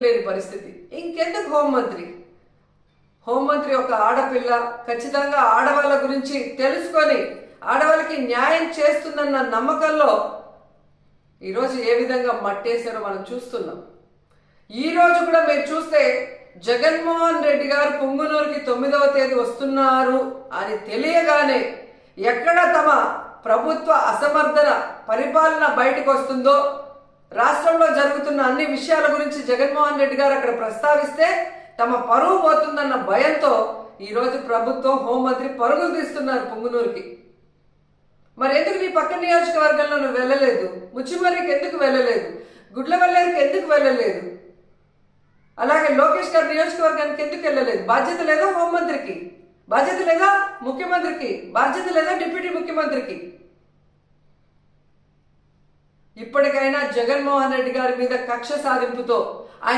లేని పరిస్థితి. ఇంకెందుకు హోంమంత్రి ఒక ఆడపిల్ల ఖచ్చితంగా ఆడవాళ్ళ గురించి తెలుసుకొని ఆడవాళ్ళకి న్యాయం చేస్తుందన్న నమ్మకంలో ఈరోజు ఏ విధంగా మట్టేశారో మనం చూస్తున్నాం. ఈరోజు కూడా మీరు చూస్తే జగన్మోహన్ రెడ్డి గారు పుంగునూరుకి 9వ తేదీ వస్తున్నారు అని తెలియగానే ఎక్కడ తమ ప్రభుత్వ అసమర్థన పరిపాలన బయటకు వస్తుందో, రాష్ట్రంలో జరుగుతున్న అన్ని విషయాల గురించి జగన్మోహన్ రెడ్డి గారు అక్కడ ప్రస్తావిస్తే తమ పరువు పోతుందన్న భయంతో ఈరోజు ప్రభుత్వం హోంమంత్రి పరుగులు తీస్తున్నారు పుంగునూరుకి. మరి ఎందుకు నీ పక్క నియోజకవర్గంలో నువ్వు వెళ్ళలేదు? ముచ్చిమర్రికి ఎందుకు వెళ్ళలేదు? గుడ్లవల్లేరుకి ఎందుకు వెళ్ళలేదు? అలాగే లోకేష్ గారి నియోజకవర్గానికి ఎందుకు వెళ్ళలేదు? బాధ్యత లేదా హోంమంత్రికి? బాధ్యత లేదా ముఖ్యమంత్రికి? బాధ్యత లేదా డిప్యూటీ ముఖ్యమంత్రికి? ఇప్పటికైనా జగన్మోహన్ రెడ్డి గారి మీద కక్ష సాధింపుతో